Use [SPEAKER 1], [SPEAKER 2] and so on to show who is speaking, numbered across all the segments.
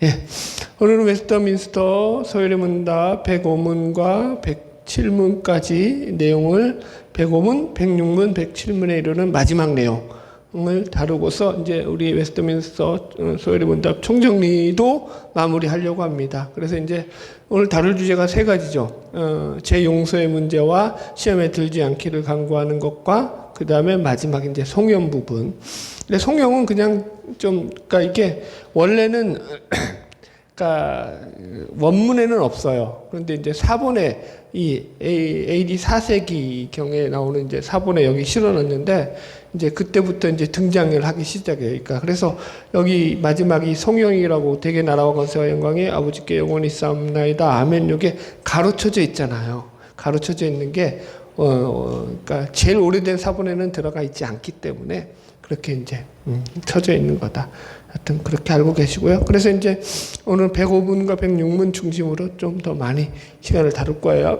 [SPEAKER 1] 예. 오늘은 웨스터민스터 서열의 문답 105문과 107문까지 내용을 105문, 106문, 107문에 이르는 마지막 내용을 다루고서 이제 우리 웨스터민스터 서열의 문답 총정리도 마무리하려고 합니다. 그래서 이제 오늘 다룰 주제가 세 가지죠. 제 용서의 문제와 시험에 들지 않기를 간구하는 것과 그 다음에 마지막 이제 송영 부분. 근데 송영은 그냥 좀, 그러니까 이게 원래는 그러니까 원문에는 없어요. 그런데 이제 사본에 이 AD 4세기 경에 나오는 이제 사본에 여기 실어놨는데 이제 그때부터 이제 등장을 하기 시작해요. 그러니까 그래서 여기 마지막이 송영이라고 대개 나라와 권세와 영광이 아버지께 영원히 쌓옵나이다. 아멘. 요게 가로쳐져 있잖아요. 가로쳐져 있는 게 그러니까 제일 오래된 사본에는 들어가 있지 않기 때문에 그렇게 이제 쳐져 있는 거다. 하여튼 그렇게 알고 계시고요. 그래서 이제 오늘 105문과 106문 중심으로 좀 더 많이 시간을 다룰 거예요.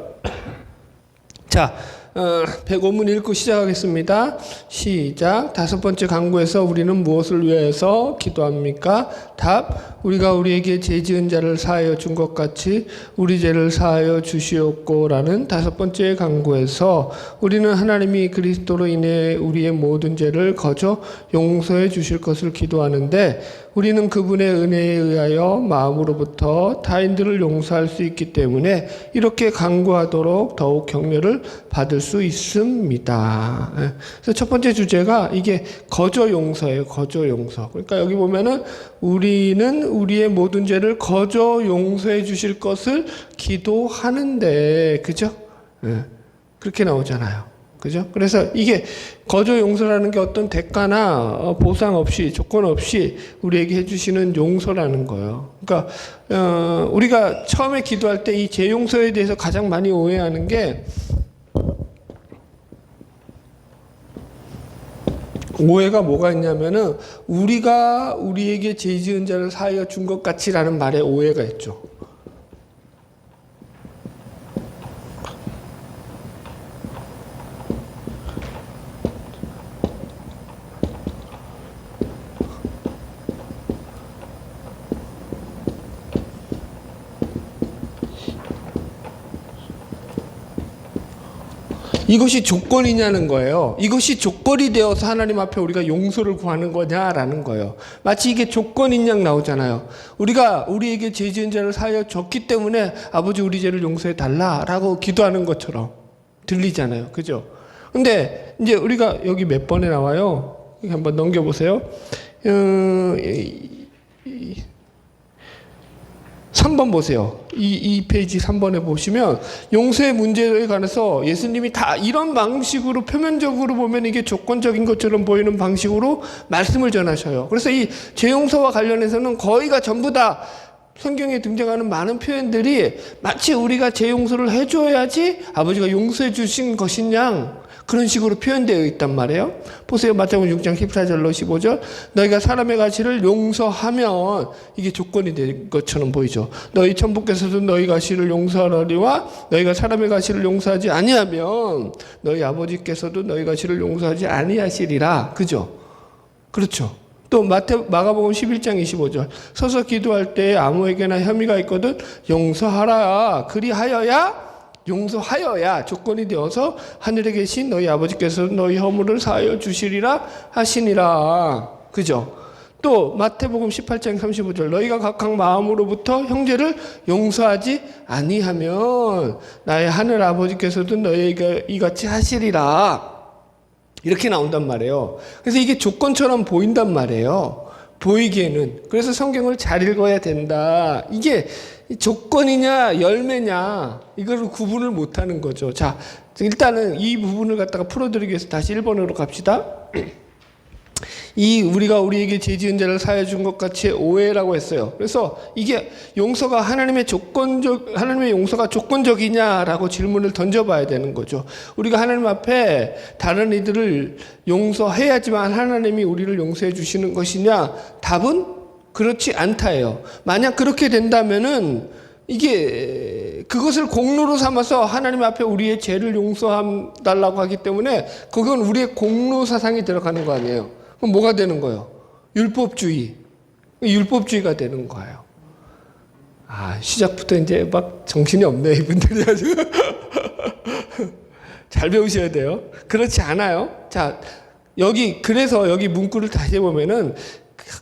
[SPEAKER 1] 자, 105문 읽고 시작하겠습니다. 시작. 다섯 번째 강구에서 우리는 무엇을 위해서 기도합니까? 답. 우리가 우리에게 죄 지은 자를 사하여 준 것 같이 우리 죄를 사하여 주시옵고 라는 다섯 번째 강구에서 우리는 하나님이 그리스도로 인해 우리의 모든 죄를 거저 용서해 주실 것을 기도하는데 우리는 그분의 은혜에 의하여 마음으로부터 타인들을 용서할 수 있기 때문에 이렇게 간구하도록 더욱 격려를 받을 수 있습니다. 그래서 첫 번째 주제가 이게 거저 용서예요. 거저 용서. 그러니까 여기 보면은 우리는 우리의 모든 죄를 거저 용서해 주실 것을 기도하는데, 그죠? 그렇게 나오잖아요. 그죠? 그래서 이게 거저 용서라는 게 어떤 대가나 보상 없이 조건 없이 우리에게 해주시는 용서라는 거예요. 그러니까 우리가 처음에 기도할 때 이 죄 용서에 대해서 가장 많이 오해하는 게 오해가 뭐가 있냐면은 우리가 우리에게 죄 지은 자를 사하여 준 것 같이라는 말에 오해가 있죠. 이것이 조건이냐는 거예요. 이것이 조건이 되어서 하나님 앞에 우리가 용서를 구하는 거냐라는 거예요. 마치 이게 조건인 양 나오잖아요. 우리가 우리에게 죄 지은 자를 사하여 줬기 때문에 아버지 우리 죄를 용서해 달라라고 기도하는 것처럼 들리잖아요. 그죠? 근데 이제 우리가 여기 몇 번에 나와요? 한번 넘겨보세요. 3번 보세요. 이 페이지 3번에 보시면 용서의 문제에 관해서 예수님이 다 이런 방식으로 표면적으로 보면 이게 조건적인 것처럼 보이는 방식으로 말씀을 전하셔요. 그래서 이 죄용서와 관련해서는 거의가 전부 다 성경에 등장하는 많은 표현들이 마치 우리가 죄용서를 해줘야지 아버지가 용서해 주신 것인 양 그런 식으로 표현되어 있단 말이에요. 보세요. 마태복음 6장 14절로 15절. 너희가 사람의 가시를 용서하면 이게 조건이 된 것처럼 보이죠. 너희 천부께서도 너희 가시를 용서하리와 너희가 사람의 가시를 용서하지 아니하면 너희 아버지께서도 너희 가시를 용서하지 아니하시리라. 그죠? 그렇죠. 또 마가복음 11장 25절. 서서 기도할 때 아무에게나 혐의가 있거든 용서하라. 그리하여야 용서하여야 조건이 되어서 하늘에 계신 너희 아버지께서 너희 허물을 사하여 주시리라 하시니라. 그죠? 또 마태복음 18장 35절. 너희가 각각 마음으로부터 형제를 용서하지 아니하면 나의 하늘 아버지께서도 너희에게 이같이 하시리라. 이렇게 나온단 말이에요. 그래서 이게 조건처럼 보인단 말이에요. 보이기에는. 그래서 성경을 잘 읽어야 된다. 이게 조건이냐 열매냐 이걸 구분을 못하는 거죠. 자, 일단은 이 부분을 갖다가 풀어드리기 위해서 다시 1번으로 갑시다. 이 우리가 우리에게 죄 지은 자를 사하여 준 것 같이 오해라고 했어요. 그래서 이게 용서가 하나님의 용서가 조건적이냐라고 질문을 던져봐야 되는 거죠. 우리가 하나님 앞에 다른 이들을 용서해야지만 하나님이 우리를 용서해 주시는 것이냐? 답은 그렇지 않다예요. 만약 그렇게 된다면은 이게 그것을 공로로 삼아서 하나님 앞에 우리의 죄를 용서해달라고 하기 때문에 그건 우리의 공로 사상이 들어가는 거 아니에요. 그럼 뭐가 되는 거예요? 율법주의가 되는 거예요. 시작부터 이제 막 정신이 없네, 이분들이 아주. 잘 배우셔야 돼요. 그렇지 않아요. 자, 그래서 여기 문구를 다시 보면은,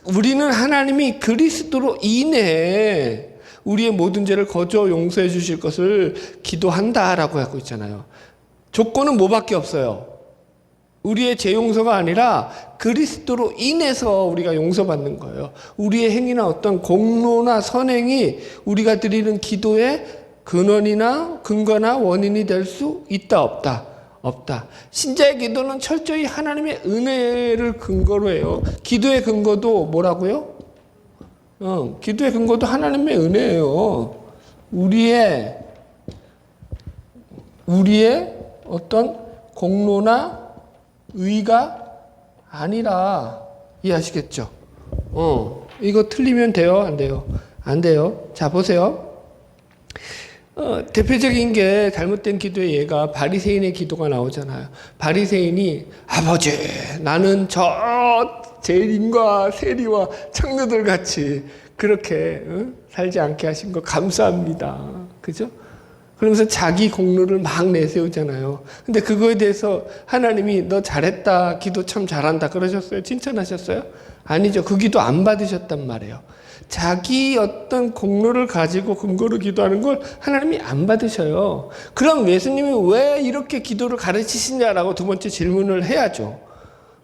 [SPEAKER 1] 우리는 하나님이 그리스도로 인해 우리의 모든 죄를 거저 용서해 주실 것을 기도한다라고 하고 있잖아요. 조건은 뭐밖에 없어요. 우리의 죄 용서가 아니라 그리스도로 인해서 우리가 용서받는 거예요. 우리의 행위나 어떤 공로나 선행이 우리가 드리는 기도의 근원이나 근거나 원인이 될 수 있다, 없다? 없다. 신자의 기도는 철저히 하나님의 은혜를 근거로 해요. 기도의 근거도 뭐라고요? 기도의 근거도 하나님의 은혜예요. 우리의 어떤 공로나 의가 아니라, 이해하시겠죠? 이거 틀리면 돼요? 안 돼요? 안 돼요. 자, 보세요. 대표적인 게 잘못된 기도의 예가 바리새인의 기도가 나오잖아요. 바리새인이 아버지, 나는 저 죄인과 세리와 창녀들 같이 그렇게 살지 않게 하신 거 감사합니다. 그죠? 그러면서 자기 공로를 막 내세우잖아요. 근데 그거에 대해서 하나님이 너 잘했다, 기도 참 잘한다 그러셨어요? 칭찬하셨어요? 아니죠. 그 기도 안 받으셨단 말이에요. 자기 어떤 공로를 가지고 근거로 기도하는 걸 하나님이 안 받으셔요. 그럼 예수님이 왜 이렇게 기도를 가르치시냐라고 두 번째 질문을 해야죠.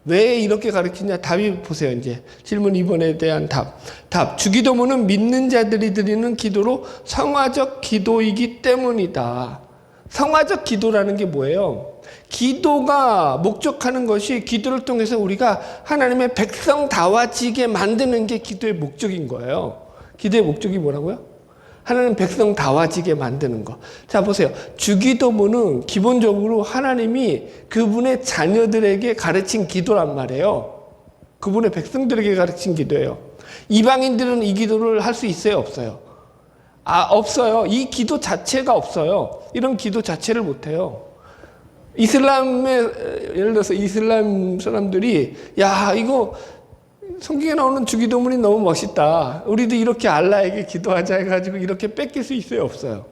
[SPEAKER 1] 왜 이렇게 가르치냐? 답이 보세요. 이제 질문 2번에 대한 답. 주기도문은 믿는 자들이 드리는 기도로 성화적 기도이기 때문이다. 성화적 기도라는 게 뭐예요? 기도가 목적하는 것이, 기도를 통해서 우리가 하나님의 백성다워지게 만드는 게 기도의 목적인 거예요. 기도의 목적이 뭐라고요? 하나님 백성다워지게 만드는 거. 자, 보세요. 주기도문은 기본적으로 하나님이 그분의 자녀들에게 가르친 기도란 말이에요. 그분의 백성들에게 가르친 기도예요. 이방인들은 이 기도를 할 수 있어요, 없어요? 없어요. 이 기도 자체가 없어요. 이런 기도 자체를 못해요. 예를 들어서 이슬람 사람들이, 야, 이거 성경에 나오는 주기도문이 너무 멋있다, 우리도 이렇게 알라에게 기도하자 해가지고 이렇게 뺏길 수 있어요, 없어요?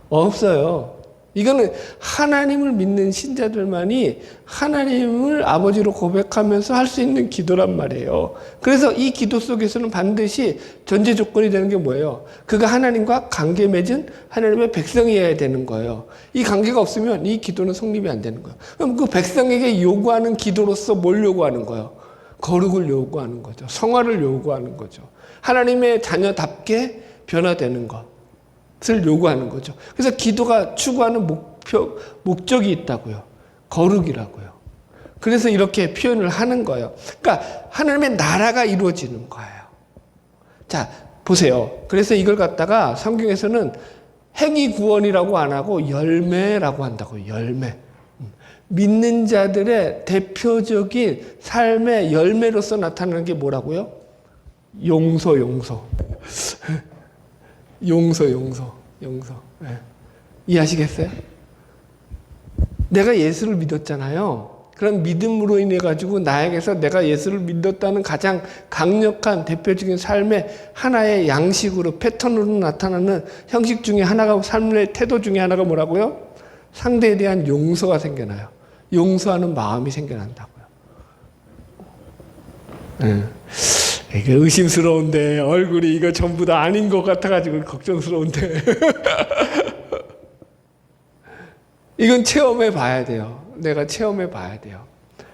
[SPEAKER 1] 없어요. 이거는 하나님을 믿는 신자들만이 하나님을 아버지로 고백하면서 할 수 있는 기도란 말이에요. 그래서 이 기도 속에서는 반드시 전제 조건이 되는 게 뭐예요? 그가 하나님과 관계 맺은 하나님의 백성이어야 되는 거예요. 이 관계가 없으면 이 기도는 성립이 안 되는 거예요. 그럼 그 백성에게 요구하는 기도로서 뭘 요구하는 거예요? 거룩을 요구하는 거죠. 성화를 요구하는 거죠. 하나님의 자녀답게 변화되는 것을 요구하는 거죠. 그래서 기도가 추구하는 목적이 있다고요. 거룩이라고요. 그래서 이렇게 표현을 하는 거예요. 그러니까 하나님의 나라가 이루어지는 거예요. 자, 보세요. 그래서 이걸 갖다가 성경에서는 행위 구원이라고 안 하고 열매라고 한다고요. 열매. 믿는 자들의 대표적인 삶의 열매로서 나타나는 게 뭐라고요? 용서. 네. 이해하시겠어요? 내가 예수를 믿었잖아요. 그런 믿음으로 인해 가지고 나에게서 내가 예수를 믿었다는 가장 강력한 대표적인 삶의 하나의 양식으로, 패턴으로 나타나는 형식 중에 하나가, 삶의 태도 중에 하나가 뭐라고요? 상대에 대한 용서가 생겨나요. 용서하는 마음이 생겨난다고요. 이게 의심스러운데, 얼굴이 이거 전부 다 아닌 것 같아가지고 걱정스러운데. 이건 체험해 봐야 돼요. 내가 체험해 봐야 돼요.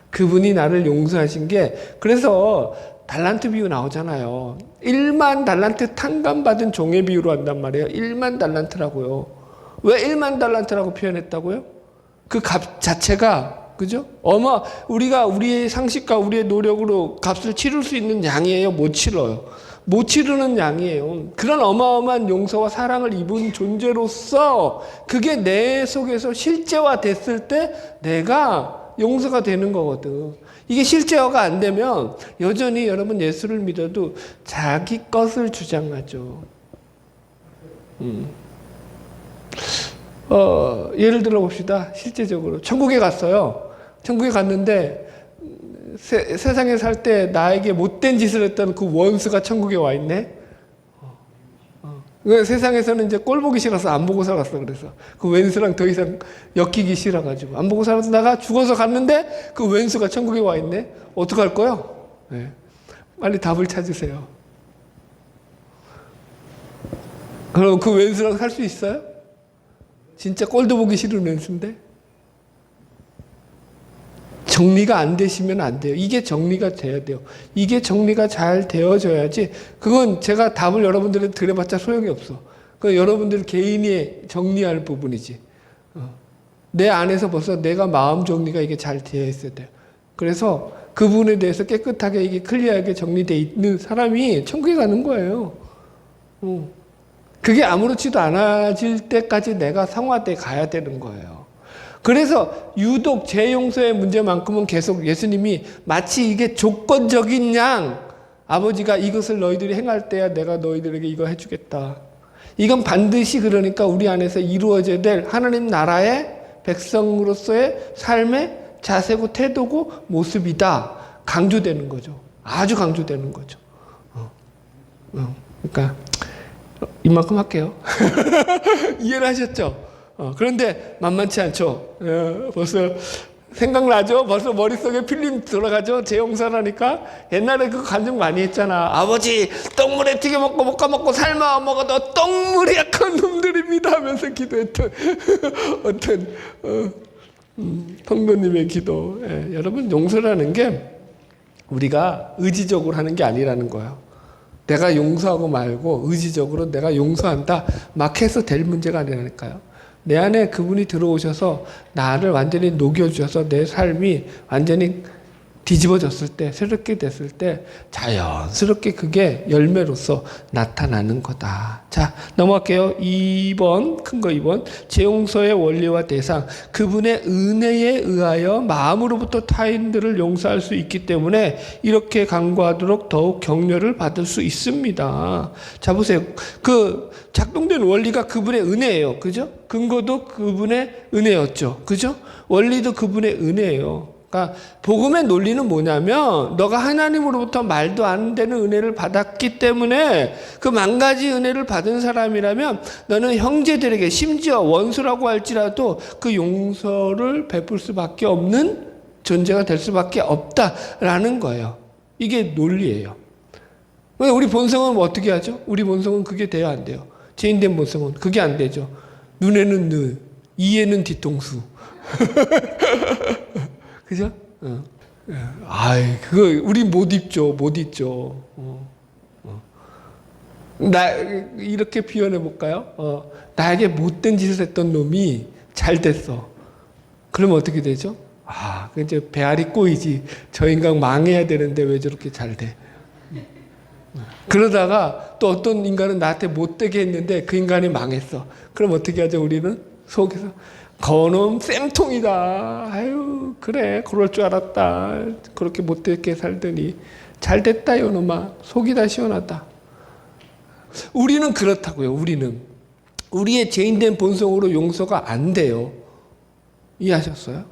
[SPEAKER 1] 그분이 나를 용서하신 게, 그래서 달란트 비유 나오잖아요. 1만 달란트 탕감받은 종의 비유로 한단 말이에요. 1만 달란트라고요. 왜 1만 달란트라고 표현했다고요? 그 값 자체가, 그죠? 우리가 우리의 상식과 우리의 노력으로 값을 치를 수 있는 양이에요? 못 치러요. 못 치르는 양이에요. 그런 어마어마한 용서와 사랑을 입은 존재로서 그게 내 속에서 실제화 됐을 때 내가 용서가 되는 거거든. 이게 실제화가 안 되면 여전히 여러분 예수를 믿어도 자기 것을 주장하죠. 예를 들어 봅시다. 실제적으로 천국에 갔어요. 천국에 갔는데 세상에 살 때 나에게 못된 짓을 했던 그 원수가 천국에 와 있네. 그 세상에서는 이제 꼴 보기 싫어서 안 보고 살았어. 그래서 그 왼수랑 더 이상 엮이기 싫어가지고 안 보고 살았다가 죽어서 갔는데 그 왼수가 천국에 와 있네. 어떡할 거요? 네. 빨리 답을 찾으세요. 그럼 그 왼수랑 살 수 있어요? 진짜 꼴도 보기 싫은 왼수인데? 정리가 안 되시면 안 돼요. 이게 정리가 돼야 돼요. 이게 정리가 잘 되어져야지. 그건 제가 답을 여러분들한테 드려봤자 소용이 없어. 그 여러분들 개인이 정리할 부분이지. 내 안에서 벌써 내가 마음 정리가 이게 잘 되어 있어야 돼요. 그래서 그 부분에 대해서 깨끗하게 이게 클리어하게 정리되어 있는 사람이 천국에 가는 거예요. 그게 아무렇지도 않아질 때까지 내가 성화돼 가야 되는 거예요. 그래서 유독 재용서의 문제만큼은 계속 예수님이 마치 이게 조건적인 양, 아버지가 이것을 너희들이 행할 때야 내가 너희들에게 이거 해주겠다. 이건 반드시 그러니까 우리 안에서 이루어져야 될 하나님 나라의 백성으로서의 삶의 자세고 태도고 모습이다. 강조되는 거죠. 아주 강조되는 거죠. 그러니까 이만큼 할게요. 이해를 하셨죠? 그런데 만만치 않죠. 벌써 생각나죠? 벌써 머릿속에 필름 돌아가죠? 재용사라니까. 옛날에 그 간증 많이 했잖아. 아버지 똥물에 튀겨 먹고 볶아 먹고 삶아 먹어도 똥물이 약한 놈들입니다 하면서 기도했던 어떤 성도님의 기도. 여러분, 용서라는 게 우리가 의지적으로 하는 게 아니라는 거예요. 내가 용서하고 말고 의지적으로 내가 용서한다 막 해서 될 문제가 아니라니까요. 내 안에 그분이 들어오셔서 나를 완전히 녹여주셔서 내 삶이 완전히 뒤집어졌을 때, 새롭게 됐을 때 자연스럽게 그게 열매로서 나타나는 거다. 자, 넘어갈게요. 2번, 큰 거 2번. 재용서의 원리와 대상. 그분의 은혜에 의하여 마음으로부터 타인들을 용서할 수 있기 때문에 이렇게 간구하도록 더욱 격려를 받을 수 있습니다. 자, 보세요. 그 작동된 원리가 그분의 은혜예요. 그죠? 근거도 그분의 은혜였죠. 그죠? 원리도 그분의 은혜예요. 그러니까 복음의 논리는 뭐냐면 너가 하나님으로부터 말도 안 되는 은혜를 받았기 때문에 그 만 가지 은혜를 받은 사람이라면 너는 형제들에게 심지어 원수라고 할지라도 그 용서를 베풀 수밖에 없는 존재가 될 수밖에 없다라는 거예요. 이게 논리예요. 우리 본성은 어떻게 하죠? 우리 본성은 그게 돼야 안 돼요. 죄인된 본성은 그게 안 되죠. 눈에는 눈, 이에는 뒤통수. 그죠? 아이, 그거, 우리 못 입죠. 못 입죠. 이렇게 표현해 볼까요? 나에게 못된 짓을 했던 놈이 잘 됐어. 그러면 어떻게 되죠? 그 이제 배알이 꼬이지. 저 인간 망해야 되는데 왜 저렇게 잘 돼? 그러다가 또 어떤 인간은 나한테 못되게 했는데 그 인간이 망했어. 그럼 어떻게 하죠? 우리는 속에서. 거놈 쌤통이다. 아유, 그래, 그럴 줄 알았다. 그렇게 못되게 살더니 잘 됐다, 요놈아. 속이 다 시원하다. 우리는 그렇다고요. 우리는 우리의 죄인된 본성으로 용서가 안 돼요. 이해하셨어요?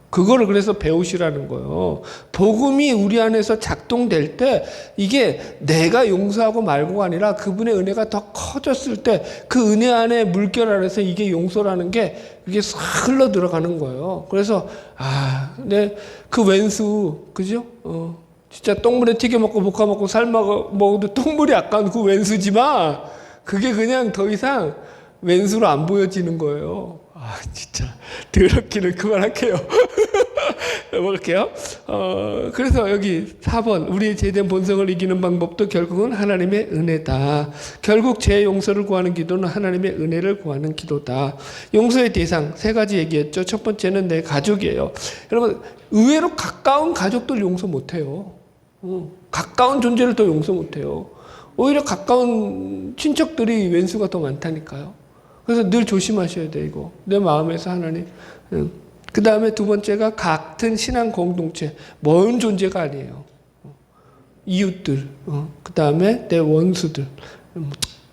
[SPEAKER 1] 그거를 그래서 배우시라는 거예요. 복음이 우리 안에서 작동될 때 이게 내가 용서하고 말고가 아니라 그분의 은혜가 더 커졌을 때 그 은혜 안에 물결 안에서 이게 용서라는 게 이게 싹 흘러 들어가는 거예요. 그래서 그 왼수 그죠? 진짜 똥물에 튀겨 먹고 볶아 먹고 삶아 먹어도 똥물이 아까운 그 왼수지만 그게 그냥 더 이상 왼수로 안 보여지는 거예요. 진짜 더럽기는 그만할게요. 넘어갈게요. 그래서 여기 4번 우리의 죄된 본성을 이기는 방법도 결국은 하나님의 은혜다. 결국 죄 용서를 구하는 기도는 하나님의 은혜를 구하는 기도다. 용서의 대상 세 가지 얘기했죠. 첫 번째는 내 가족이에요. 여러분 의외로 가까운 가족들 용서 못해요. 가까운 존재를 더 용서 못해요. 오히려 가까운 친척들이 왼수가 더 많다니까요. 그래서 늘 조심하셔야 돼, 이거. 내 마음에서 하나님. 그 다음에 두 번째가 같은 신앙 공동체. 먼 존재가 아니에요. 이웃들. 그 다음에 내 원수들.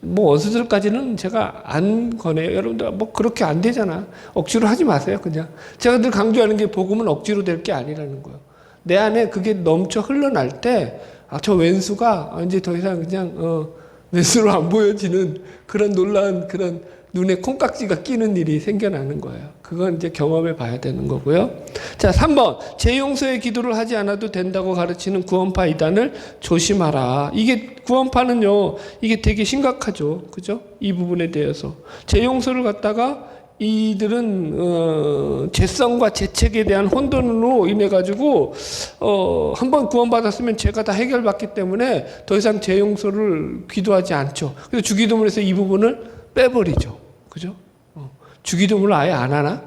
[SPEAKER 1] 뭐 원수들까지는 제가 안 권해요. 여러분들 뭐 그렇게 안 되잖아. 억지로 하지 마세요, 그냥. 제가 늘 강조하는 게 복음은 억지로 될 게 아니라는 거예요. 내 안에 그게 넘쳐 흘러날 때, 저 왼수가 이제 더 이상 그냥, 눈으로 안 보여지는 그런 놀라운 그런 눈에 콩깍지가 끼는 일이 생겨나는 거예요. 그건 이제 경험해 봐야 되는 거고요. 자, 3번. 재용서의 기도를 하지 않아도 된다고 가르치는 구원파 이단을 조심하라. 이게 구원파는요, 이게 되게 심각하죠. 그죠? 이 부분에 대해서. 재용서를 갖다가 이들은 죄성과 죄책에 대한 혼돈으로 인해 가지고 한번 구원받았으면 죄가 다 해결받기 때문에 더 이상 재용서를 기도하지 않죠. 그래서 주기도문에서 이 부분을 빼버리죠. 그죠? 주기도문을 아예 안 하나?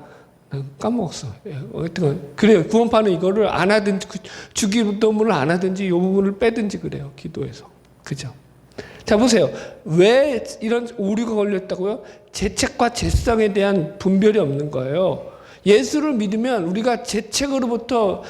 [SPEAKER 1] 까먹었어. 하여튼 그래요. 구원파는 이거를 안 하든지 주기도문을 안 하든지 이 부분을 빼든지 그래요. 기도에서. 그죠? 자, 보세요. 왜 이런 오류가 걸렸다고요? 죄책과 죄성에 대한 분별이 없는 거예요. 예수를 믿으면 우리가 죄책으로부터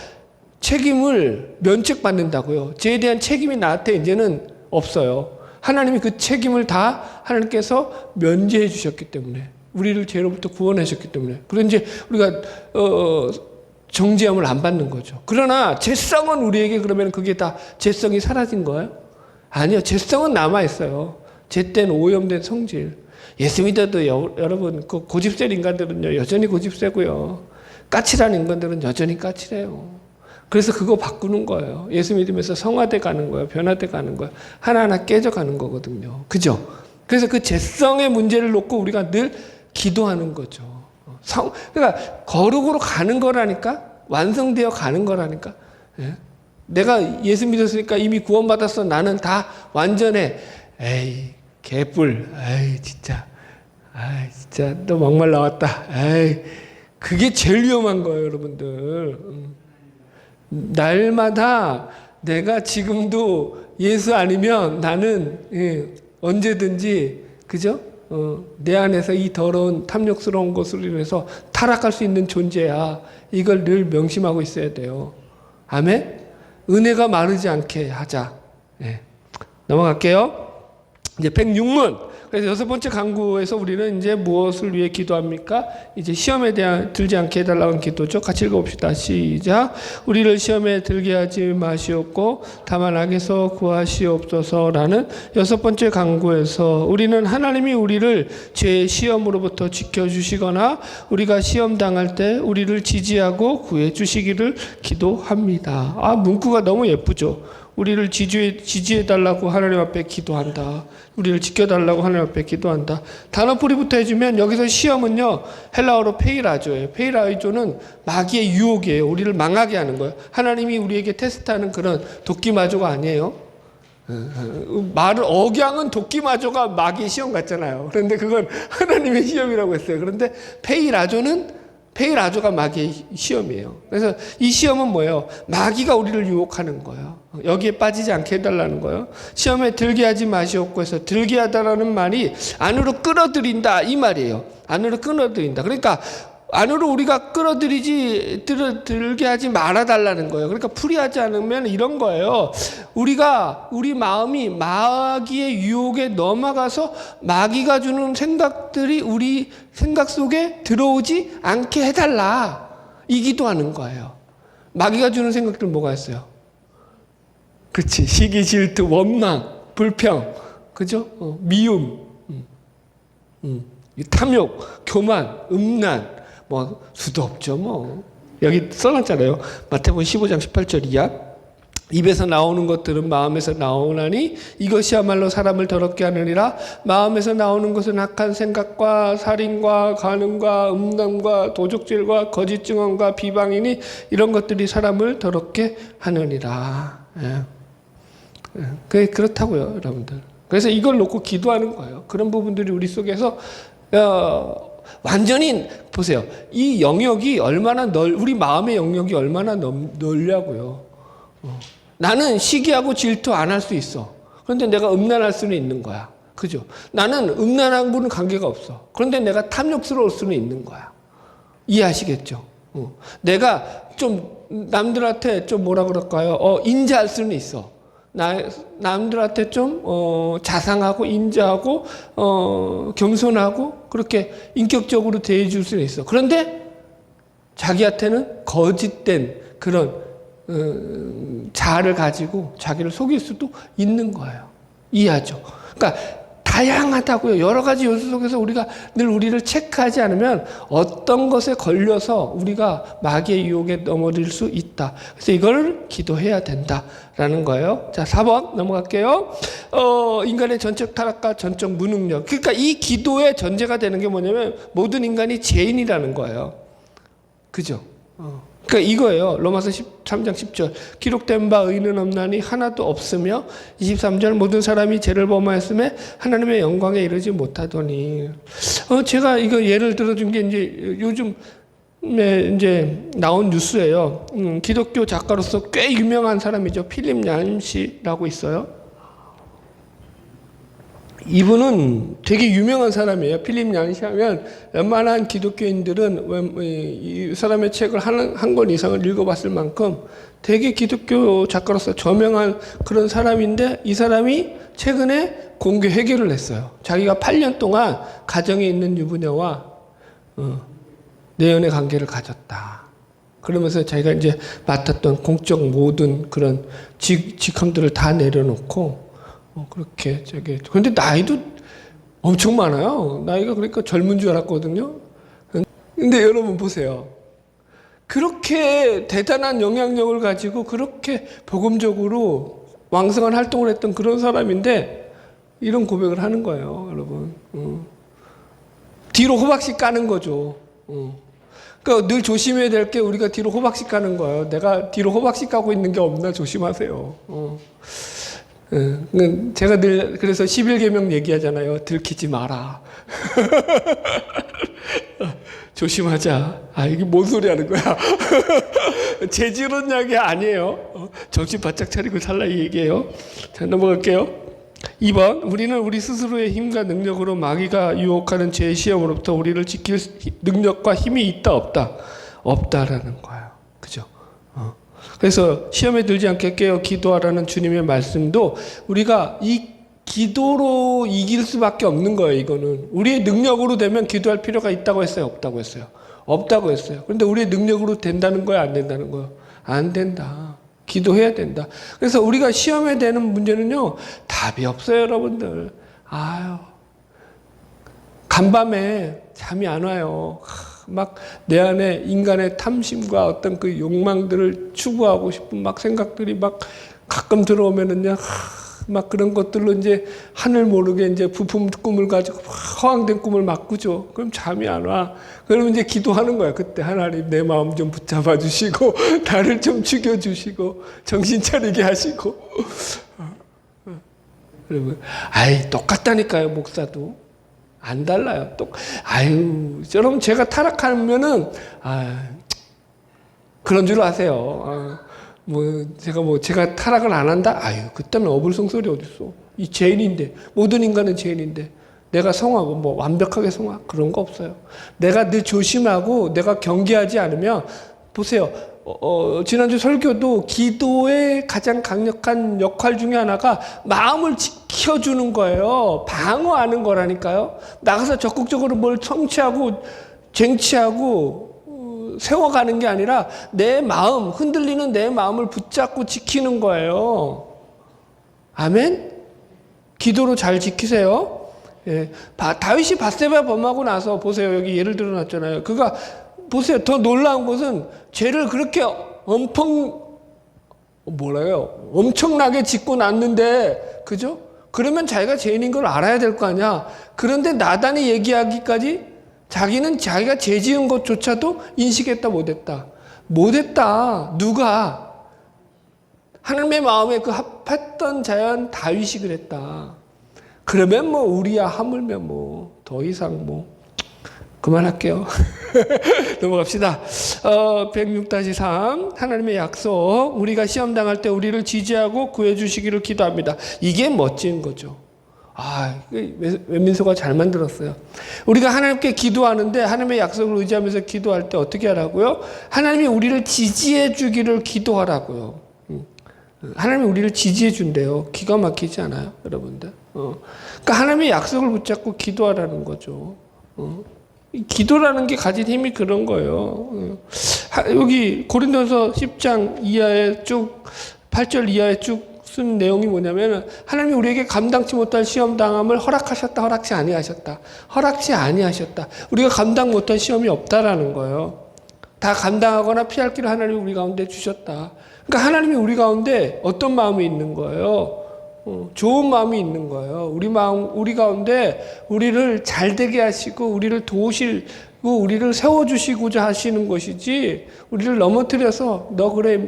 [SPEAKER 1] 책임을 면책받는다고요. 죄에 대한 책임이 나한테 이제는 없어요. 하나님이 그 책임을 다 하나님께서 면제해 주셨기 때문에, 우리를 죄로부터 구원하셨기 때문에. 그래서 이제 우리가 정죄함을 안 받는 거죠. 그러나 죄성은 우리에게 그러면 그게 다 죄성이 사라진 거예요? 아니요. 죄성은 남아있어요. 죄된 오염된 성질. 예수 믿어도 여러분 그 고집센 인간들은요 여전히 고집세고요. 까칠한 인간들은 여전히 까칠해요. 그래서 그거 바꾸는 거예요. 예수 믿으면서 성화돼 가는 거예요. 변화돼 가는 거예요. 하나하나 깨져 가는 거거든요. 그죠? 그래서 그 죄성의 문제를 놓고 우리가 늘 기도하는 거죠. 그러니까 거룩으로 가는 거라니까, 완성되어 가는 거라니까. 예? 내가 예수 믿었으니까 이미 구원받았어. 나는 다 완전해. 에이, 개뿔. 에이, 진짜. 아이, 진짜 너 막말 나왔다. 에이, 그게 제일 위험한 거예요, 여러분들. 날마다 내가 지금도 예수 아니면 나는 언제든지, 그죠? 내 안에서 이 더러운 탐욕스러운 것으로 인해서 타락할 수 있는 존재야. 이걸 늘 명심하고 있어야 돼요. 아멘? 은혜가 마르지 않게 하자. 네. 넘어갈게요. 이제 106문. 그래서 6번째 강구에서 우리는 이제 무엇을 위해 기도합니까? 이제 시험에 대한 들지 않게 해달라는 기도죠. 같이 읽어봅시다. 시작. 우리를 시험에 들게 하지 마시옵고 다만 악에서 구하시옵소서라는 6번째 강구에서 우리는 하나님이 우리를 죄의 시험으로부터 지켜주시거나 우리가 시험 당할 때 우리를 지지하고 구해주시기를 기도합니다. 아, 문구가 너무 예쁘죠. 우리를 지지해달라고 하나님 앞에 기도한다. 우리를 지켜달라고 하나님 앞에 기도한다. 단어풀이부터 해주면 여기서 시험은요, 헬라어로 페이라조예요. 페이라조는 마귀의 유혹이에요. 우리를 망하게 하는 거예요. 하나님이 우리에게 테스트하는 그런 도끼마조가 아니에요. 억양은 도끼마조가 마귀의 시험 같잖아요. 그런데 그건 하나님의 시험이라고 했어요. 그런데 페이라조가 마귀의 시험이에요. 그래서 이 시험은 뭐예요? 마귀가 우리를 유혹하는 거예요. 여기에 빠지지 않게 해달라는 거예요. 시험에 들게 하지 마시옵고 해서 들게 하다라는 말이 안으로 끌어들인다 이 말이에요. 안으로 끌어들인다. 그러니까 안으로 우리가 들게 하지 말아달라는 거예요. 그러니까 풀이하지 않으면 이런 거예요. 우리 마음이 마귀의 유혹에 넘어가서 마귀가 주는 생각들이 우리 생각 속에 들어오지 않게 해달라. 이 기도하는 거예요. 마귀가 주는 생각들 뭐가 있어요? 그렇지. 시기, 질투, 원망, 불평, 그죠? 미움, 탐욕, 교만, 음란, 뭐 수도 없죠. 뭐 여기 써놨잖아요. 마태복음 15장 18절 이하. 입에서 나오는 것들은 마음에서 나오나니 이것이야말로 사람을 더럽게 하느니라. 마음에서 나오는 것은 악한 생각과 살인과 간음과 음란과 도적질과 거짓 증언과 비방이니 이런 것들이 사람을 더럽게 하느니라. 그렇다고요, 여러분들. 그래서 이걸 놓고 기도하는 거예요. 그런 부분들이 우리 속에서 완전히 보세요. 이 영역이 얼마나 우리 마음의 영역이 얼마나 넓냐고요. 나는 시기하고 질투 안 할 수 있어. 그런데 내가 음란할 수는 있는 거야. 그죠? 나는 음란한 분은 관계가 없어. 그런데 내가 탐욕스러울 수는 있는 거야. 이해하시겠죠? 내가 좀 남들한테 좀 뭐라 그럴까요? 인자할 수는 있어. 남들한테 좀 자상하고 인자하고 겸손하고 그렇게 인격적으로 대해줄 수는 있어. 그런데 자기한테는 거짓된 그런 자아를 가지고 자기를 속일 수도 있는 거예요. 이해하죠? 그러니까 다양하다고요. 여러 가지 요소 속에서 우리가 늘 우리를 체크하지 않으면 어떤 것에 걸려서 우리가 마귀의 유혹에 넘어질 수 있다. 그래서 이걸 기도해야 된다라는 거예요. 자, 4번 넘어갈게요. 인간의 전적 타락과 전적 무능력. 그러니까 이 기도의 전제가 되는 게 뭐냐면 모든 인간이 죄인이라는 거예요. 그죠? 그러니까 이거예요. 로마서 13장 10절. 기록된 바 의는 없나니 하나도 없으며 23절 모든 사람이 죄를 범하였음에 하나님의 영광에 이르지 못하더니. 제가 이거 예를 들어준 게 이제 요즘에 이제 나온 뉴스예요. 기독교 작가로서 꽤 유명한 사람이죠. 필립 얀시라고 있어요. 이분은 되게 유명한 사람이에요. 필립 얀시 하면 웬만한 기독교인들은 이 사람의 책을 한 권 이상을 읽어봤을 만큼 되게 기독교 작가로서 저명한 그런 사람인데 이 사람이 최근에 공개 회개를 했어요. 자기가 8년 동안 가정에 있는 유부녀와 내연의 관계를 가졌다. 그러면서 자기가 이제 맡았던 공적 모든 그런 직함들을 다 내려놓고 그렇게 근데 나이도 엄청 많아요. 나이가 그러니까 젊은 줄 알았거든요. 근데 여러분 보세요. 그렇게 대단한 영향력을 가지고 그렇게 복음적으로 왕성한 활동을 했던 그런 사람인데 이런 고백을 하는 거예요, 여러분. 뒤로 호박씨 까는 거죠. 그러니까 늘 조심해야 될 게 우리가 뒤로 호박씨 까는 거예요. 내가 뒤로 호박씨 까고 있는 게 없나 조심하세요. 제가 늘 그래서 11계명 얘기하잖아요. 들키지 마라. 조심하자. 이게 뭔 소리 하는 거야? 재질은 이야기 아니에요. 정신 바짝 차리고 살라 이 얘기예요. 자, 넘어갈게요. 2번, 우리는 우리 스스로의 힘과 능력으로 마귀가 유혹하는 죄의 시험으로부터 우리를 지킬 능력과 힘이 있다 없다? 없다라는 거예요. 그죠? 그래서 시험에 들지 않게 깨어 기도하라는 주님의 말씀도 우리가 이 기도로 이길 수밖에 없는 거예요. 이거는 우리의 능력으로 되면 기도할 필요가 있다고 했어요? 없다고 했어요? 없다고 했어요. 그런데 우리의 능력으로 된다는 거예요? 안 된다는 거예요? 안 된다. 기도해야 된다. 그래서 우리가 시험에 대는 문제는요, 답이 없어요, 여러분들. 간밤에 잠이 안 와요. 막 내 안에 인간의 탐심과 어떤 그 욕망들을 추구하고 싶은 막 생각들이 막 가끔 들어오면은요, 막 그런 것들로 이제 하늘 모르게 이제 부품 꿈을 가지고 허황된 꿈을 막 꾸죠. 그럼 잠이 안 와. 그러면 이제 기도하는 거야. 그때 하나님 내 마음 좀 붙잡아 주시고 나를 좀 죽여 주시고 정신 차리게 하시고. 여러분, 똑같다니까요, 목사도. 안 달라요. 여러분 제가 타락하면은 그런 줄 아세요. 제가 타락을 안 한다? 그때는 어불성설이 어딨어. 이 죄인인데, 모든 인간은 죄인인데, 내가 성하고, 완벽하게 성하? 그런 거 없어요. 내가 늘 조심하고, 내가 경계하지 않으면, 보세요. 지난주 설교도 기도의 가장 강력한 역할 중에 하나가 마음을 지켜주는 거예요. 방어하는 거라니까요. 나가서 적극적으로 뭘 성취하고, 쟁취하고, 세워가는 게 아니라 내 마음, 흔들리는 내 마음을 붙잡고 지키는 거예요. 아멘? 기도로 잘 지키세요. 예. 다윗이 바세바 범하고 나서 보세요. 여기 예를 들어 놨잖아요. 그가 보세요. 더 놀라운 것은 죄를 그렇게 엄청나게 짓고 났는데, 그죠? 그러면 자기가 죄인인 걸 알아야 될 거 아니야. 그런데 나단이 얘기하기까지 자기는 자기가 죄 지은 것조차도 인식했다 못했다. 못했다. 누가? 하나님의 마음에 그 합했던 자연 다윗이 그랬다. 그러면 우리야 하물며 더 이상 그만할게요. 넘어갑시다. 106-3 하나님의 약속. 우리가 시험 당할 때 우리를 지지하고 구해주시기를 기도합니다. 이게 멋진 거죠. 웬민소가 잘 만들었어요. 우리가 하나님께 기도하는데 하나님의 약속을 의지하면서 기도할 때 어떻게 하라고요? 하나님이 우리를 지지해 주기를 기도하라고요. 하나님이 우리를 지지해 준대요. 기가 막히지 않아요, 여러분들? 그러니까 하나님의 약속을 붙잡고 기도하라는 거죠. 기도라는 게 가진 힘이 그런 거예요. 여기 고린도서 10장 이하에 쭉 8절 이하에 쭉 쓴 내용이 뭐냐면 하나님이 우리에게 감당치 못할 시험 당함을 허락하셨다, 허락지 아니하셨다. 허락지 아니하셨다. 우리가 감당 못할 시험이 없다라는 거예요. 다 감당하거나 피할 길을 하나님이 우리 가운데 주셨다. 그러니까 하나님이 우리 가운데 어떤 마음이 있는 거예요? 좋은 마음이 있는 거예요. 우리 가운데 우리를 잘 되게 하시고 우리를 도우시고 우리를 세워주시고자 하시는 것이지 우리를 넘어뜨려서 너 그래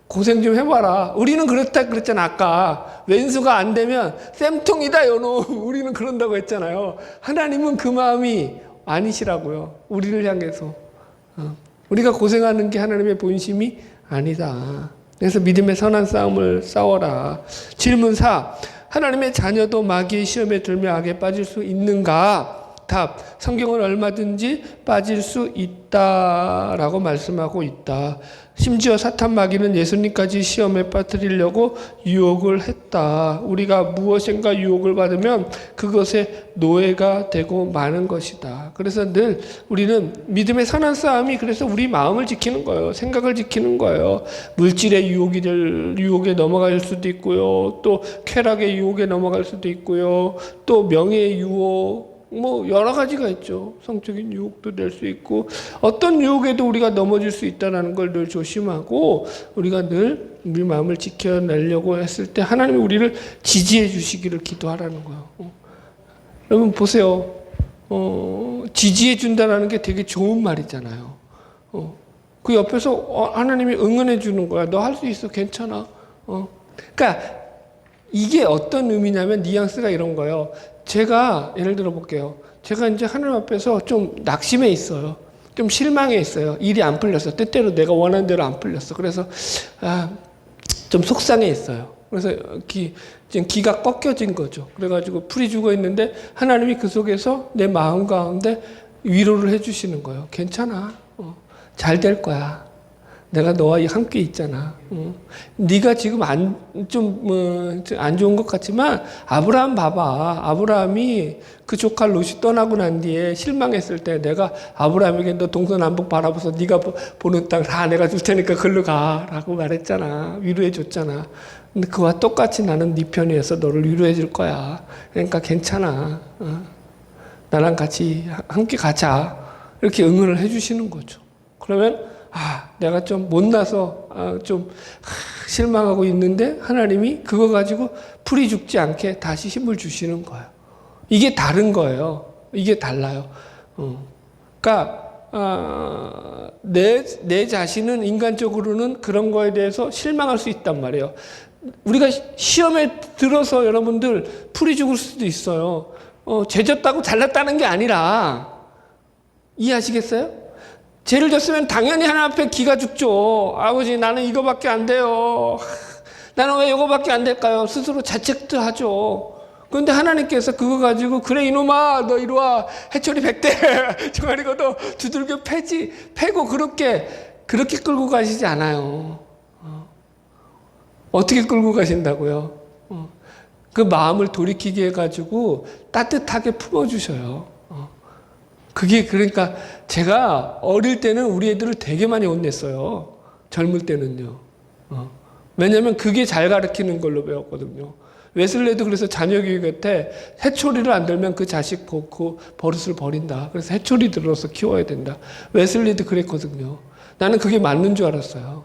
[SPEAKER 1] 고생 좀 해봐라. 우리는 그랬잖아. 아까 왼수가 안 되면 쌤통이다 요놈. 우리는 그런다고 했잖아요. 하나님은 그 마음이 아니시라고요. 우리를 향해서. 우리가 고생하는 게 하나님의 본심이 아니다. 그래서 믿음의 선한 싸움을 싸워라. 질문 4. 하나님의 자녀도 마귀의 시험에 들며 악에 빠질 수 있는가? 답. 성경은 얼마든지 빠질 수 있다라고 말씀하고 있다. 심지어 사탄 마귀는 예수님까지 시험에 빠뜨리려고 유혹을 했다. 우리가 무엇인가 유혹을 받으면 그것에 노예가 되고 마는 것이다. 그래서 늘 우리는 믿음의 선한 싸움이 그래서 우리 마음을 지키는 거예요. 생각을 지키는 거예요. 물질의 유혹에 넘어갈 수도 있고요. 또 쾌락의 유혹에 넘어갈 수도 있고요. 또 명예의 유혹, 여러 가지가 있죠. 성적인 유혹도 될 수 있고, 어떤 유혹에도 우리가 넘어질 수 있다는 걸 늘 조심하고, 우리가 늘 우리 마음을 지켜내려고 했을 때, 하나님이 우리를 지지해 주시기를 기도하라는 거예요. 여러분, 보세요. 지지해 준다는 게 되게 좋은 말이잖아요. 그 옆에서 하나님이 응원해 주는 거야. 너 할 수 있어. 괜찮아. 그러니까, 이게 어떤 의미냐면, 뉘앙스가 이런 거예요. 제가 예를 들어 볼게요. 제가 이제 하나님 앞에서 좀 낙심해 있어요. 좀 실망해 있어요. 일이 안 풀렸어. 때때로 내가 원하는 대로 안 풀렸어. 그래서 좀 속상해 있어요. 그래서 지금 기가 꺾여진 거죠. 그래가지고 풀이 죽어 있는데 하나님이 그 속에서 내 마음 가운데 위로를 해주시는 거예요. 괜찮아. 잘 될 거야. 내가 너와 함께 있잖아. 네가 지금 안 좋은 것 같지만 아브라함 봐봐. 아브라함이 그 조카 롯이 떠나고 난 뒤에 실망했을 때 내가 아브라함에게 너 동서남북 바라보서 네가 보는 땅 다 내가 줄 테니까 글로 가라고 말했잖아. 위로해 줬잖아. 근데 그와 똑같이 나는 네 편이어서 너를 위로해 줄 거야. 그러니까 괜찮아. 나랑 같이 함께 가자. 이렇게 응원을 해주시는 거죠. 그러면 내가 좀 못나서 좀 실망하고 있는데 하나님이 그거 가지고 풀이 죽지 않게 다시 힘을 주시는 거예요. 이게 다른 거예요. 이게 달라요. 그러니까 내 자신은 인간적으로는 그런 거에 대해서 실망할 수 있단 말이에요. 우리가 시험에 들어서 여러분들 풀이 죽을 수도 있어요. 죄졌다고 잘났다는 게 아니라 이해하시겠어요? 죄를 졌으면 당연히 하나님 앞에 기가 죽죠. 아버지 나는 이거밖에 안 돼요. 나는 왜 이거밖에 안 될까요? 스스로 자책도 하죠. 그런데 하나님께서 그거 가지고 그래 이놈아 너 이리 와 해초리 100대 정아리고도 두들겨 패고 그렇게 끌고 가시지 않아요. 어떻게 끌고 가신다고요? 그 마음을 돌이키게 해가지고 따뜻하게 품어주셔요. 그게 그러니까 제가 어릴 때는 우리 애들을 되게 많이 혼냈어요. 젊을 때는요. 왜냐하면 그게 잘 가르치는 걸로 배웠거든요. 웨슬레도 그래서 자녀 교육 때 해초리를 안 들면 그 자식 그 버릇을 버린다. 그래서 해초리 들어서 키워야 된다. 웨슬레도 그랬거든요. 나는 그게 맞는 줄 알았어요.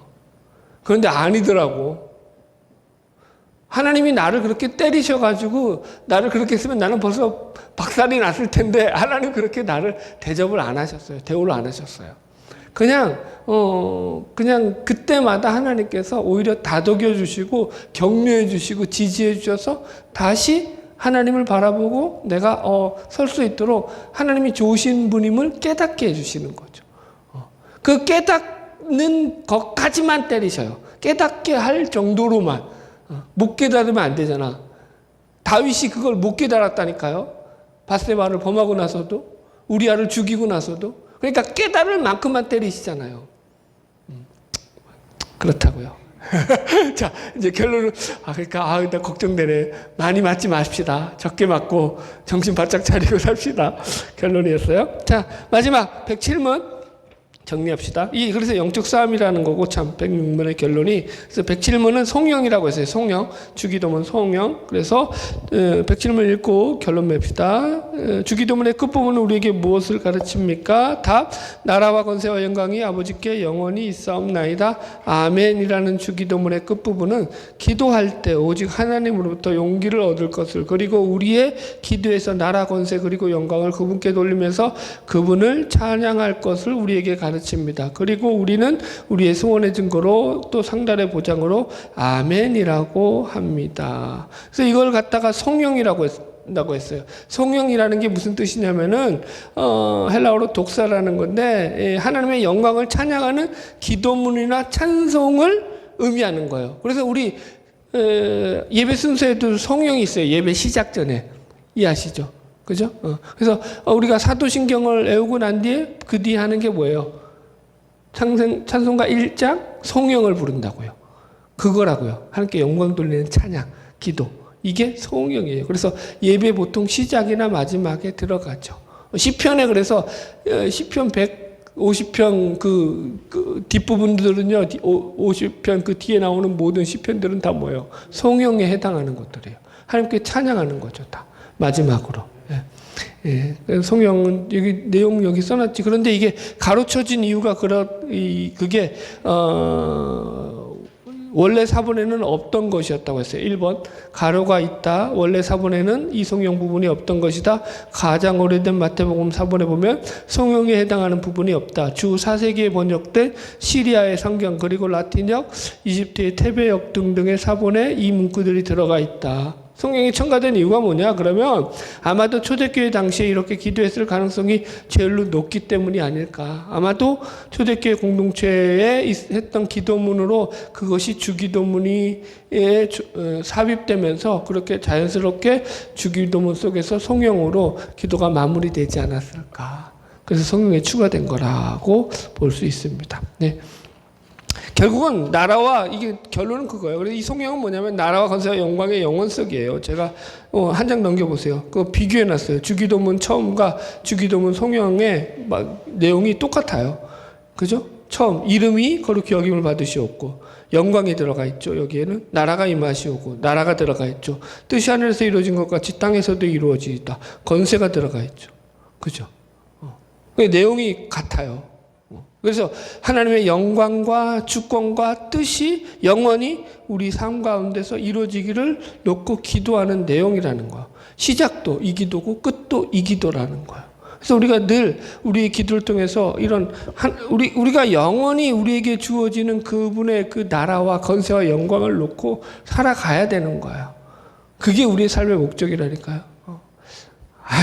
[SPEAKER 1] 그런데 아니더라고. 하나님이 나를 그렇게 때리셔가지고 나를 그렇게 했으면 나는 벌써 박살이 났을 텐데 하나님 그렇게 나를 대접을 안 하셨어요. 대우를 안 하셨어요. 그냥 그때마다 하나님께서 오히려 다독여 주시고 격려해 주시고 지지해 주셔서 다시 하나님을 바라보고 내가 설 수 있도록 하나님이 좋으신 분임을 깨닫게 해주시는 거죠. 그 깨닫는 것까지만 때리셔요. 깨닫게 할 정도로만. 못 깨달으면 안 되잖아. 다윗이 그걸 못 깨달았다니까요. 밧세바를 범하고 나서도 우리아를 죽이고 나서도 그러니까 깨달을 만큼만 때리시잖아요. 그렇다고요. 자 이제 결론은 그러니까 걱정되네. 많이 맞지 마십시다. 적게 맞고 정신 바짝 차리고 삽시다. 결론이었어요. 자 마지막 107문 정리합시다. 그래서 영적 싸움이라는 거고, 참, 106문의 결론이. 그래서 107문은 송영이라고 했어요. 송영. 주기도문 송영. 그래서, 107문 읽고 결론 맵시다. 주기도문의 끝부분은 우리에게 무엇을 가르칩니까? 답. 나라와 권세와 영광이 아버지께 영원히 있사옵나이다. 아멘이라는 주기도문의 끝부분은 기도할 때 오직 하나님으로부터 용기를 얻을 것을, 그리고 우리의 기도에서 나라, 권세, 그리고 영광을 그분께 돌리면서 그분을 찬양할 것을 우리에게 가르칩니다. 그리고 우리는 우리의 소원의 증거로 또 상달의 보장으로 아멘이라고 합니다. 그래서 이걸 갖다가 성령이라고 했어요. 성령이라는 게 무슨 뜻이냐면은 헬라어로 독사라는 건데, 하나님의 영광을 찬양하는 기도문이나 찬송을 의미하는 거예요. 그래서 우리 예배 순서에도 성령이 있어요. 예배 시작 전에. 이해하시죠? 그죠? 그래서 우리가 사도신경을 외우고 난 뒤에 그 뒤에 하는 게 뭐예요? 찬송가 1장 성령을 부른다고요. 그거라고요. 하나님께 영광 돌리는 찬양, 기도. 이게 성령이에요. 그래서 예배 보통 시작이나 마지막에 들어가죠. 시편에 그래서 시편 150편 그 뒷부분들은요, 50편 그 뒤에 나오는 모든 시편들은 다 뭐예요? 성령에 해당하는 것들이에요. 하나님께 찬양하는 거죠, 다. 마지막으로. 예. 성령은 내용 여기 써놨지. 그런데 이게 가로쳐진 이유가 그게 원래 사본에는 없던 것이었다고 했어요. 1번 가로가 있다. 원래 사본에는 이 성령 부분이 없던 것이다. 가장 오래된 마태복음 사본에 보면 성령에 해당하는 부분이 없다. 주 4세기에 번역된 시리아의 성경, 그리고 라틴역, 이집트의 테베역 등등의 사본에 이 문구들이 들어가 있다. 성령이 첨가된 이유가 뭐냐? 그러면 아마도 초대교회 당시에 이렇게 기도했을 가능성이 제일로 높기 때문이 아닐까. 아마도 초대교회 공동체에 했던 기도문으로 그것이 주기도문이 삽입되면서 그렇게 자연스럽게 주기도문 속에서 성령으로 기도가 마무리되지 않았을까. 그래서 성령에 추가된 거라고 볼 수 있습니다. 네. 결국은 나라와, 이게 결론은 그거예요. 그래서 이 성경은 뭐냐면 나라와 권세와 영광의 영원석이에요. 제가 한 장 넘겨보세요. 그거 비교해놨어요. 주기도문 처음과 주기도문 성령의 내용이 똑같아요. 그죠? 처음 이름이 거룩히 여김을 받으시옵고 영광이 들어가 있죠. 여기에는 나라가 임하시오고 나라가 들어가 있죠. 뜻이 하늘에서 이루어진 것 같이 땅에서도 이루어지다. 권세가 들어가 있죠. 그죠? 내용이 같아요. 그래서 하나님의 영광과 주권과 뜻이 영원히 우리 삶 가운데서 이루어지기를 놓고 기도하는 내용이라는 거예요. 시작도 이 기도고 끝도 이 기도라는 거예요. 그래서 우리가 늘 우리의 기도를 통해서 우리가 영원히 우리에게 주어지는 그분의 그 나라와 권세와 영광을 놓고 살아가야 되는 거예요. 그게 우리의 삶의 목적이라니까요.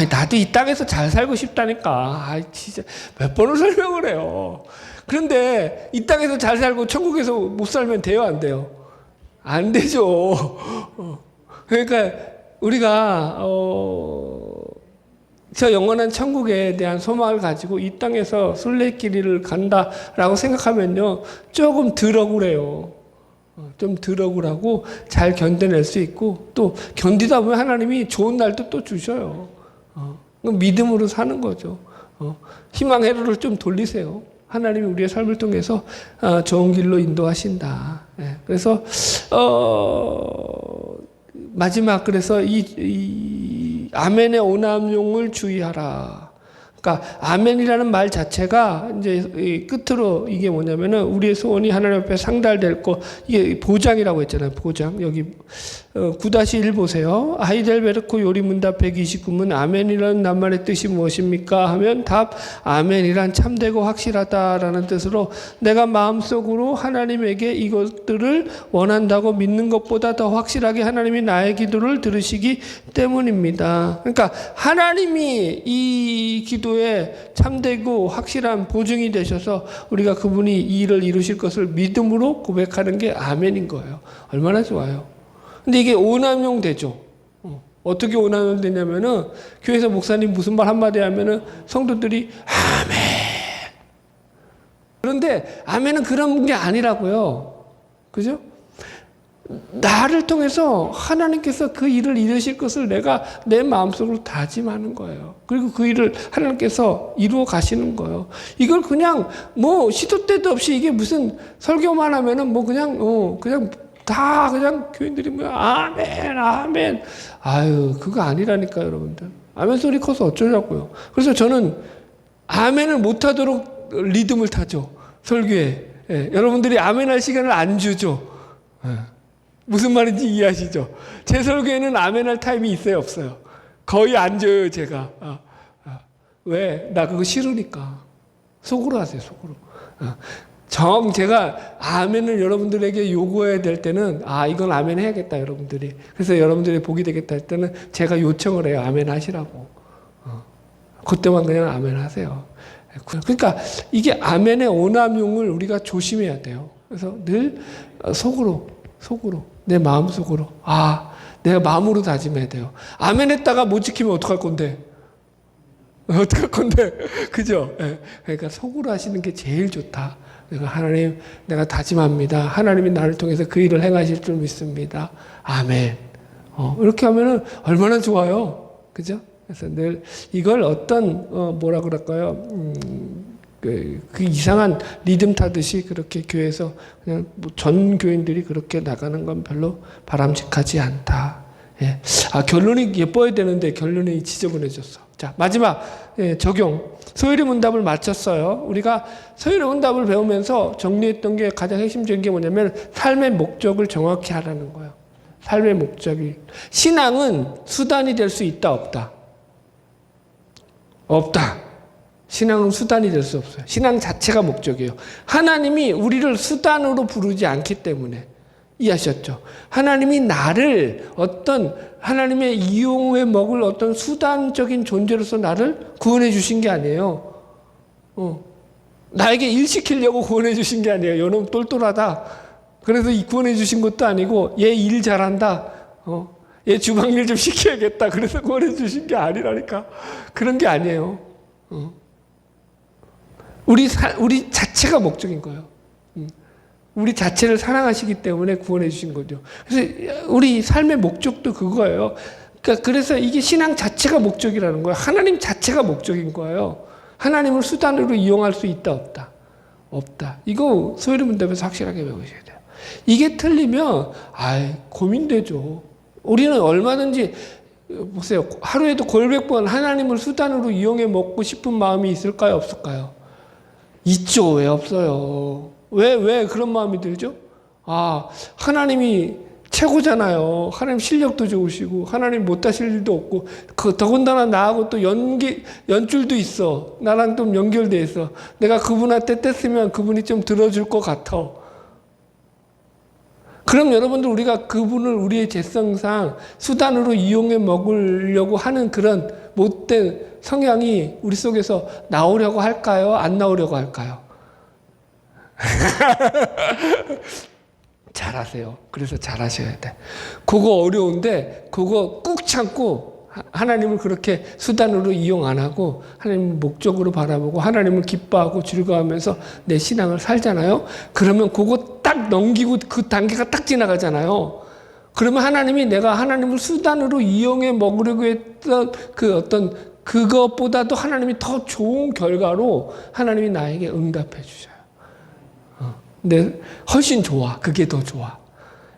[SPEAKER 1] 나도 이 땅에서 잘 살고 싶다니까. 진짜 몇 번을 설명을 해요. 그런데 이 땅에서 잘 살고 천국에서 못 살면 돼요, 안 돼요? 안 되죠. 그러니까 우리가 저 영원한 천국에 대한 소망을 가지고 이 땅에서 순례길을 간다라고 생각하면요, 조금 덜 억울해요. 좀 덜 억울하고 잘 견뎌낼 수 있고, 또 견디다 보면 하나님이 좋은 날도 또 주셔요. 믿음으로 사는 거죠. 희망 회로를 좀 돌리세요. 하나님이 우리의 삶을 통해서 좋은 길로 인도하신다. 그래서 마지막, 그래서 이 아멘의 오남용을 주의하라. 그러니까 아멘이라는 말 자체가 이제 끝으로 이게 뭐냐면은 우리의 소원이 하나님 앞에 상달될 거, 이게 보장이라고 했잖아요. 보장. 여기 9-1 보세요. 하이델베르크 요리문답 129문 아멘이라는 낱말의 뜻이 무엇입니까? 하면 답, 아멘이란 참되고 확실하다라는 뜻으로 내가 마음속으로 하나님에게 이것들을 원한다고 믿는 것보다 더 확실하게 하나님이 나의 기도를 들으시기 때문입니다. 그러니까 하나님이 이 기도에 참되고 확실한 보증이 되셔서 우리가 그분이 이 일을 이루실 것을 믿음으로 고백하는 게 아멘인 거예요. 얼마나 좋아요. 근데 이게 오남용 되죠. 어떻게 오남용 되냐면은 교회에서 목사님 무슨 말 한마디 하면은 성도들이 아멘. 그런데 아멘은 그런 게 아니라고요. 그죠? 나를 통해서 하나님께서 그 일을 이루실 것을 내가 내 마음속으로 다짐하는 거예요. 그리고 그 일을 하나님께서 이루어 가시는 거예요. 이걸 그냥 뭐 시도 때도 없이 이게 무슨 설교만 하면은 뭐 그냥 다 그냥 교인들이 뭐 아멘 아멘. 아유 그거 아니라니까요 여러분들. 아멘 소리 커서 어쩌냐고요. 그래서 저는 아멘을 못하도록 리듬을 타죠. 설교에. 예, 여러분들이 아멘 할 시간을 안 주죠. 예. 무슨 말인지 이해하시죠? 제 설교에는 아멘 할 타임이 있어요 없어요? 거의 안 줘요 제가. 왜? 나 그거 싫으니까. 속으로 하세요 속으로. 제가 아멘을 여러분들에게 요구해야 될 때는 이건 아멘 해야겠다 여러분들이. 그래서 여러분들이 복이 되겠다 할 때는 제가 요청을 해요. 아멘 하시라고. 그때만 그냥 아멘 하세요. 그러니까 이게 아멘의 오남용을 우리가 조심해야 돼요. 그래서 늘 속으로 내 마음속으로 내가 마음으로 다짐해야 돼요. 아멘 했다가 못 지키면 어떡할 건데? 어떡할 건데? 그죠? 그러니까 속으로 하시는 게 제일 좋다. 그러니까 하나님 내가 다짐합니다. 하나님이 나를 통해서 그 일을 행하실 줄 믿습니다. 아멘. 이렇게 하면은 얼마나 좋아요. 그죠? 그래서 늘 이걸 어떤 뭐라 그럴까요? 그 이상한 리듬 타듯이 그렇게 교회에서 그냥 전 교인들이 그렇게 나가는 건 별로 바람직하지 않다. 예. 결론이 예뻐야 되는데 결론이 지저분해졌어. 자, 마지막 적용. 소요리 문답을 마쳤어요. 우리가 소요리 문답을 배우면서 정리했던 게 가장 핵심적인 게 뭐냐면 삶의 목적을 정확히 하라는 거예요. 삶의 목적이. 신앙은 수단이 될 수 있다, 없다? 없다. 신앙은 수단이 될 수 없어요. 신앙 자체가 목적이에요. 하나님이 우리를 수단으로 부르지 않기 때문에. 이해하셨죠? 하나님이 나를 어떤 하나님의 이용해 먹을 어떤 수단적인 존재로서 나를 구원해 주신 게 아니에요. 나에게 일 시키려고 구원해 주신 게 아니에요. 요놈 똘똘하다. 그래서 구원해 주신 것도 아니고 얘 일 잘한다. 얘 주방일 좀 시켜야겠다. 그래서 구원해 주신 게 아니라니까. 그런 게 아니에요. 우리 자체가 목적인 거예요. 우리 자체를 사랑하시기 때문에 구원해 주신 거죠. 그래서 우리 삶의 목적도 그거예요. 그러니까 그래서 이게 신앙 자체가 목적이라는 거예요. 하나님 자체가 목적인 거예요. 하나님을 수단으로 이용할 수 있다, 없다? 없다. 이거 소요리 문답에서 확실하게 배우셔야 돼요. 이게 틀리면 고민되죠. 우리는 얼마든지 보세요. 하루에도 골백 번 하나님을 수단으로 이용해 먹고 싶은 마음이 있을까요, 없을까요? 있죠. 왜 없어요? 왜 그런 마음이 들죠? 하나님이 최고잖아요. 하나님 실력도 좋으시고 하나님 못하실 일도 없고 더군다나 나하고 또 연줄도 있어. 나랑 좀 연결돼 있어. 내가 그분한테 뗐으면 그분이 좀 들어줄 것 같아. 그럼 여러분들 우리가 그분을 우리의 죄성상 수단으로 이용해 먹으려고 하는 그런 못된 성향이 우리 속에서 나오려고 할까요? 안 나오려고 할까요? 잘하세요. 그래서 잘하셔야 돼. 그거 어려운데 그거 꾹 참고 하나님을 그렇게 수단으로 이용 안 하고 하나님을 목적으로 바라보고 하나님을 기뻐하고 즐거워하면서 내 신앙을 살잖아요. 그러면 그거 딱 넘기고 그 단계가 딱 지나가잖아요. 그러면 하나님이 내가 하나님을 수단으로 이용해 먹으려고 했던 그 어떤 그것보다도 하나님이 더 좋은 결과로 하나님이 나에게 응답해 주셔요. 근데 훨씬 좋아. 그게 더 좋아.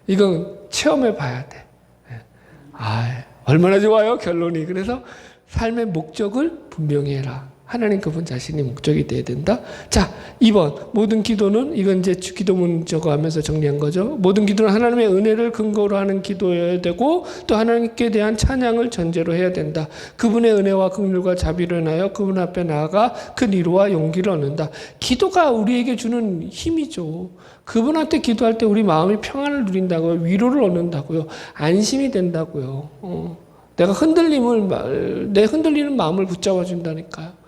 [SPEAKER 1] 이건 체험해 봐야 돼. 얼마나 좋아요, 결론이. 그래서 삶의 목적을 분명히 해라. 하나님 그분 자신이 목적이 돼야 된다. 자, 2번. 모든 기도는, 이건 이제 기도문 저거 하면서 정리한 거죠. 모든 기도는 하나님의 은혜를 근거로 하는 기도여야 되고, 또 하나님께 대한 찬양을 전제로 해야 된다. 그분의 은혜와 긍휼과 자비를 인하여 그분 앞에 나아가 그 위로와 용기를 얻는다. 기도가 우리에게 주는 힘이죠. 그분한테 기도할 때 우리 마음이 평안을 누린다고요. 위로를 얻는다고요. 안심이 된다고요. 내가 내 흔들리는 마음을 붙잡아 준다니까요.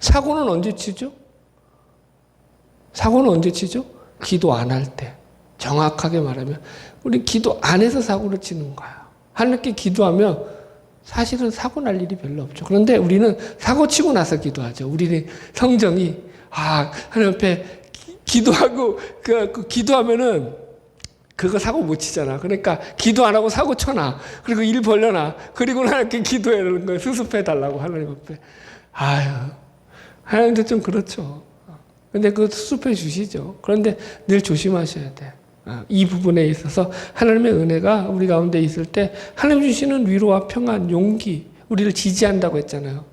[SPEAKER 1] 사고는 언제 치죠? 사고는 언제 치죠? 기도 안 할 때. 정확하게 말하면 우리 기도 안 해서 사고를 치는 거예요. 하나님께 기도하면 사실은 사고 날 일이 별로 없죠. 그런데 우리는 사고 치고 나서 기도하죠. 우리는 성정이 하나님 앞에 기도하고 그 기도하면은 그거 사고 못 치잖아. 그러니까 기도 안 하고 사고 쳐놔. 그리고 일 벌려놔. 그리고 하나님께 기도해라는 걸 수습해달라고 하나님 앞에. 아유, 하나님도 좀 그렇죠. 근데 그거 수습해 주시죠. 그런데 늘 조심하셔야 돼. 이 부분에 있어서 하나님의 은혜가 우리 가운데 있을 때 하나님 주시는 위로와 평안, 용기, 우리를 지지한다고 했잖아요.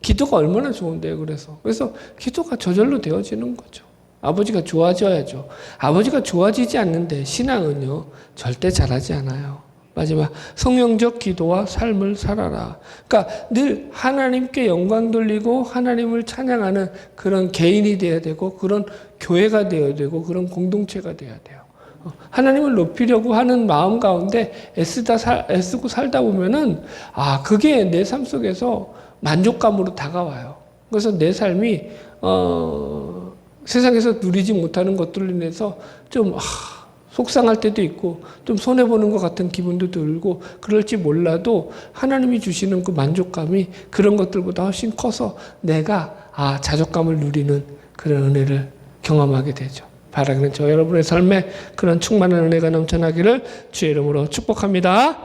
[SPEAKER 1] 기도가 얼마나 좋은데요. 그래서 기도가 저절로 되어지는 거죠. 아버지가 좋아져야죠. 아버지가 좋아지지 않는데 신앙은요 절대 잘하지 않아요. 마지막 성령적 기도와 삶을 살아라. 그러니까 늘 하나님께 영광 돌리고 하나님을 찬양하는 그런 개인이 되어야 되고 그런 교회가 되어야 되고 그런 공동체가 되어야 돼요. 하나님을 높이려고 하는 마음 가운데 애쓰고 살다 보면은 그게 내 삶 속에서 만족감으로 다가와요. 그래서 내 삶이 세상에서 누리지 못하는 것들로 인해서 좀 속상할 때도 있고 좀 손해보는 것 같은 기분도 들고 그럴지 몰라도 하나님이 주시는 그 만족감이 그런 것들보다 훨씬 커서 내가 자족감을 누리는 그런 은혜를 경험하게 되죠. 바라기는 저 여러분의 삶에 그런 충만한 은혜가 넘쳐나기를 주의 이름으로 축복합니다.